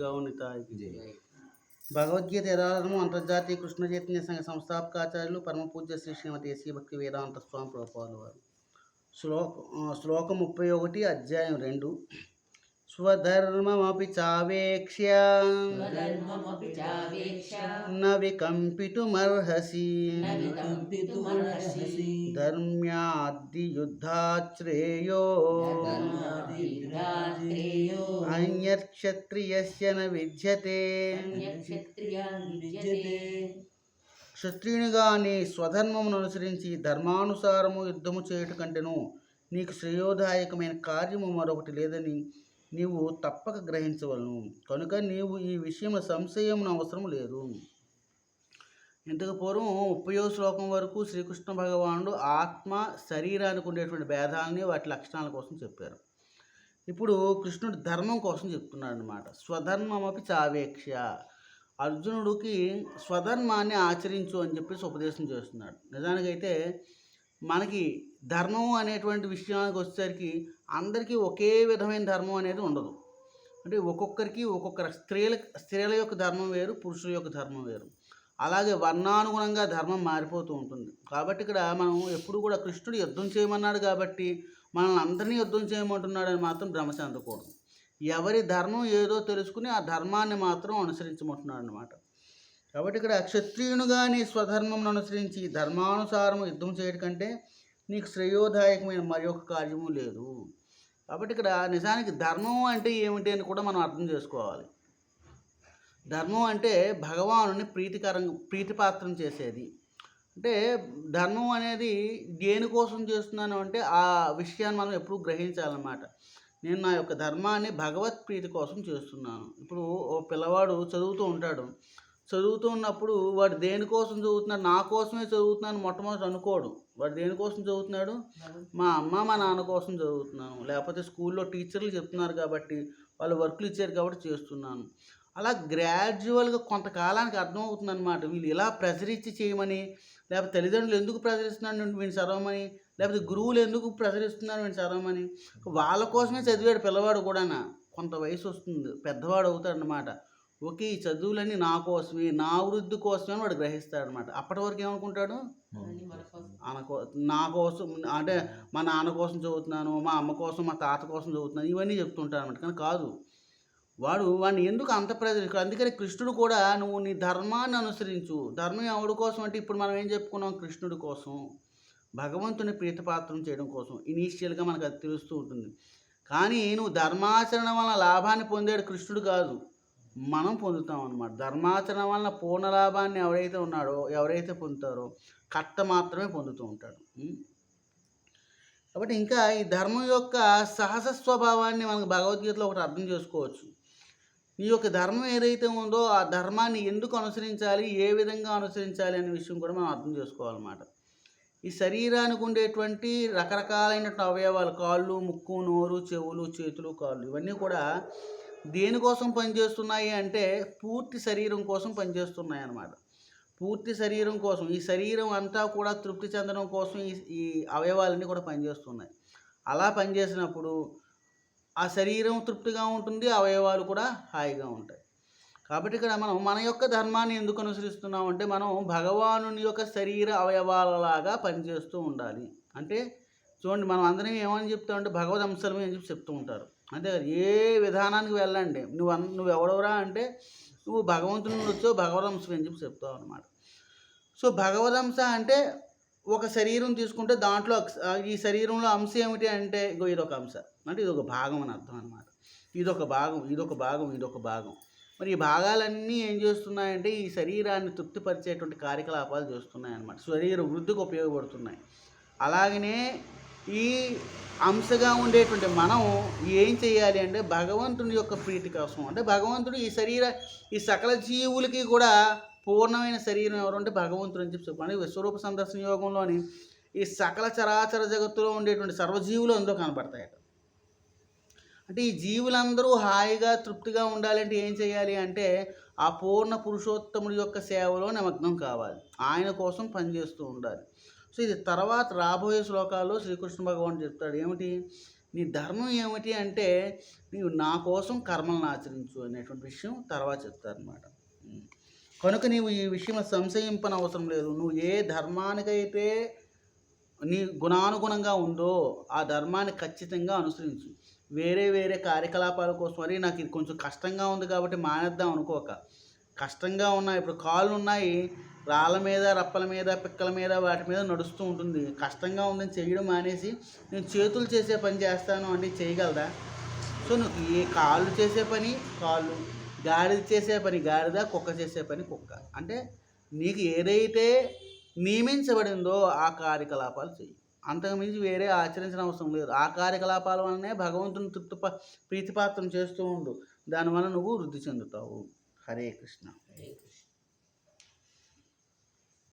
గౌనితాయికి జై. భగవద్గీత యథార్థము అంతర్జాతీయ కృష్ణ చైతన్య సంఘ సంస్థాపకాచార్యులు పరమ పూజ్య శ్రీ శ్రీమతి ఎస్సీ భక్తి వేదాంత స్వామి ప్రభుపాదుల వారు. శ్లోకం 31 అధ్యాయం 2. స్వధర్మమపి చావేక్ష్య న వికంపితుమర్హసి ధర్మ్యాద్ది యుద్ధాత్ శ్రేయో అన్యక్షత్రియస్య న విద్యతే. క్షత్రియునిగా నీ స్వధర్మమును అనుసరించి ధర్మానుసారము యుద్ధము చేయుట కంటేను నీకు శ్రేయోదాయకమైన కార్యము మరొకటి లేదని నీవు తప్పక గ్రహించవలను. కనుక నీవు ఈ విషయంలో సంశయమును అవసరం లేదు. ఇంతకు పూర్వం 30వ శ్లోకం వరకు శ్రీకృష్ణ భగవానుడు ఆత్మ శరీరానికి ఉండేటువంటి భేదాలని వాటి లక్షణాల కోసం చెప్పారు. ఇప్పుడు కృష్ణుడు ధర్మం కోసం చెప్తున్నాడు అన్నమాట. స్వధర్మమపి చావేక్ష. అర్జునుడికి స్వధర్మాన్ని ఆచరించు అని చెప్పేసి ఉపదేశం చేస్తున్నాడు. నిజానికైతే మనకి ధర్మం అనేటువంటి విషయానికి వచ్చేసరికి అందరికీ ఒకే విధమైన ధర్మం అనేది ఉండదు. అంటే ఒక్కొక్కరికి ఒక్కొక్కరు స్త్రీల యొక్క ధర్మం వేరు, పురుషుల యొక్క ధర్మం వేరు. అలాగే వర్ణానుగుణంగా ధర్మం మారిపోతూ ఉంటుంది. కాబట్టి ఇక్కడ మనం ఎప్పుడు కూడా కృష్ణుడు యుద్ధం చేయమన్నాడు కాబట్టి మనల్ని అందరినీ యుద్ధం చేయమంటున్నాడని మాత్రం భ్రమ చెందకూడదు. ఎవరి ధర్మం ఏదో తెలుసుకుని ఆ ధర్మాన్ని మాత్రం అనుసరించమంటున్నాడు అన్నమాట. కాబట్టి ఇక్కడ క్షత్రియునిగా నీ స్వధర్మం అనుసరించి ధర్మానుసారం యుద్ధం చేయడం కంటే నీకు శ్రేయోదాయకమైన మరి ఒక కార్యము లేదు. కాబట్టి ఇక్కడ నిజానికి ధర్మం అంటే ఏమిటి అని కూడా మనం అర్థం చేసుకోవాలి. ధర్మం అంటే భగవానుని ప్రీతిపాత్రం చేసేది. అంటే ధర్మం అనేది దేనికోసం చేస్తున్నాను అంటే ఆ విషయాన్ని మనం ఎప్పుడూ గ్రహించాలన్నమాట. నేను నా యొక్క ధర్మాన్ని భగవత్ ప్రీతి కోసం చేస్తున్నాను. ఇప్పుడు ఓ పిల్లవాడు చదువుతూ ఉంటాడు. చదువుతూ ఉన్నప్పుడు వాడు దేనికోసం చదువుతున్నాడు, నా కోసమే చదువుతున్నాను మొట్టమొదటి అనుకోడు. వాడు దేనికోసం చదువుతున్నాడు, మా అమ్మ మా నాన్న కోసం చదువుతున్నాను, లేకపోతే స్కూల్లో టీచర్లు చెప్తున్నారు కాబట్టి వాళ్ళు వర్క్లు ఇచ్చారు కాబట్టి చేస్తున్నాను. అలా గ్రాడ్యువల్గా కొంతకాలానికి అర్థమవుతుంది అనమాట. వీళ్ళు ఇలా ప్రెజర్ ఇచ్చి చేయమని, లేకపోతే తల్లిదండ్రులు ఎందుకు ప్రెజర్ ఇస్తున్నాడు వీడిని చదవమని, లేకపోతే గురువులు ఎందుకు ప్రెజర్ ఇస్తున్నారు వీడిని చదవమని. వాళ్ళ కోసమే చదివాడు పిల్లవాడు కూడా. కొంత వయసు వస్తుంది, పెద్దవాడు అవుతాడు అన్నమాట. ఓకే, ఈ చదువులన్నీ నా కోసమే, నా వృద్ధి కోసమే వాడు గ్రహిస్తాడనమాట. అప్పటి వరకు ఏమనుకుంటాడు, నా కోసం అంటే మా నాన్న కోసం చదువుతున్నాను, మా అమ్మ కోసం, మా తాత కోసం చదువుతున్నాను, ఇవన్నీ చెప్తుంటాడు అనమాట. కానీ కాదు, వాడిని ఎందుకు అంత ప్రెజర్. అందుకని కృష్ణుడు కూడా నువ్వు నీ ధర్మాన్ని అనుసరించు. ధర్మం ఎవడి కోసం అంటే ఇప్పుడు మనం ఏం చెప్పుకున్నాం, కృష్ణుడి కోసం, భగవంతుని ప్రీతిపాత్రం చేయడం కోసం. ఇనీషియల్గా మనకు అది తెలుస్తూ ఉంటుంది. కానీ నువ్వు ధర్మాచరణ వలన లాభాన్ని పొందాడు కృష్ణుడు కాదు, మనం పొందుతాం అన్నమాట. ధర్మాచరణ వలన పూర్ణ లాభాన్ని ఎవరైతే పొందుతారో కర్త మాత్రమే పొందుతూ ఉంటాడు. కాబట్టి ఇంకా ఈ ధర్మం యొక్క సహజ స్వభావాన్ని మనకు భగవద్గీతలో ఒకటి అర్థం చేసుకోవచ్చు. నీ యొక్క ధర్మం ఏదైతే ఉందో ఆ ధర్మాన్ని ఎందుకు అనుసరించాలి, ఏ విధంగా అనుసరించాలి అనే విషయం కూడా మనం అర్థం చేసుకోవాలన్నమాట. ఈ శరీరానికి ఉండేటువంటి రకరకాలైనటువంటి అవయవాలు, కాళ్ళు, ముక్కు, నోరు, చెవులు, చేతులు, కాళ్ళు, ఇవన్నీ కూడా దేనికోసం పనిచేస్తున్నాయి అంటే పూర్తి శరీరం కోసం పనిచేస్తున్నాయి అన్నమాట. పూర్తి శరీరం కోసం, ఈ శరీరం అంతా కూడా తృప్తి చెందడం కోసం ఈ అవయవాలన్నీ కూడా పనిచేస్తున్నాయి. అలా పనిచేసినప్పుడు ఆ శరీరం తృప్తిగా ఉంటుంది, అవయవాలు కూడా హాయిగా ఉంటాయి. కాబట్టి ఇక్కడ మనం మన యొక్క ధర్మాన్ని ఎందుకు అనుసరిస్తున్నాం అంటే మనం భగవానుని యొక్క శరీర అవయవాలలాగా పనిచేస్తూ ఉండాలి. అంటే చూడండి, మనం అందరం ఏమని చెప్తామంటే భగవద్ అంశలమే అని చెప్పి చెప్తూ ఉంటారు. అంటే ఏ విధానానికి వెళ్ళండి, నువ్వు ఎవడవరా అంటే నువ్వు భగవంతుని వచ్చావు, భగవదంశం అని చెప్పి చెప్తావు అనమాట. సో భగవదంశ అంటే ఒక శరీరం తీసుకుంటే దాంట్లో ఈ శరీరంలో అంశ ఏమిటి అంటే ఇదొక అంశ, అంటే ఇదొక భాగం అని అర్థం అనమాట. ఇదొక భాగం, ఇదొక భాగం, ఇదొక భాగం. మరి ఈ భాగాలన్నీ ఏం చేస్తున్నాయంటే ఈ శరీరాన్ని తృప్తిపరిచేటువంటి కార్యకలాపాలు చేస్తున్నాయి అన్నమాట. శరీర వృద్ధికి ఉపయోగపడుతున్నాయి. అలాగనే ఈ అంశగా ఉండేటువంటి మనం ఏం చేయాలి అంటే భగవంతుని యొక్క ప్రీతి కోసం, అంటే భగవంతుడు ఈ సకల జీవులకి కూడా పూర్ణమైన శరీరం ఎవరు అంటే భగవంతుడు అని చెప్పి చెప్పండి. విశ్వరూప సందర్శన యోగంలోని ఈ సకల చరాచర జగత్తులో ఉండేటువంటి సర్వజీవులు అందులో కనపడతాయట. అంటే ఈ జీవులందరూ హాయిగా తృప్తిగా ఉండాలంటే ఏం చేయాలి అంటే ఆ పూర్ణ పురుషోత్తముడి యొక్క సేవలో నిమగ్నం కావాలి, ఆయన కోసం పనిచేస్తూ ఉండాలి. సో ఇది తర్వాత రాబోయే శ్లోకాల్లో శ్రీకృష్ణ భగవానుడు చెప్తాడు. ఏమిటి, నీ ధర్మం ఏమిటి అంటే నీవు నా కోసం కర్మలను ఆచరించు అనేటువంటి విషయం తర్వాత చెప్తారనమాట. కనుక నీవు ఈ విషయం సంశయింపన అవసరం లేదు. నువ్వు ఏ ధర్మానికైతే నీ గుణానుగుణంగా ఉందో ఆ ధర్మాన్ని ఖచ్చితంగా అనుసరించు. వేరే వేరే కార్యకలాపాల కోసం మరి నాకు ఇది కొంచెం కష్టంగా ఉంది కాబట్టి మానేద్దాం అనుకోక. కష్టంగా ఉన్నాయి, ఇప్పుడు కాళ్ళు ఉన్నాయి, రాళ్ళ మీద, రప్పల మీద, పిక్కల మీద, వాటి మీద నడుస్తూ ఉంటుంది. కష్టంగా ఉందని చేయడం మానేసి నేను చేతులు చేసే పని చేస్తాను అంటే చేయగలదా? సో నువ్వు ఏ కాళ్ళు చేసే పని కాళ్ళు, గాడిద చేసే పని గాడిద, కుక్క చేసే పని కుక్క. అంటే నీకు ఏదైతే నియమించబడిందో ఆ కార్యకలాపాలు చెయ్యి. అంతకుమించి వేరే ఆచరించిన అవసరం లేదు. ఆ కార్యకలాపాల వల్లనే భగవంతుని ప్రీతిపాత్రం చేస్తూ ఉండు. దానివల్ల నువ్వు వృద్ధి చెందుతావు. హరే కృష్ణ.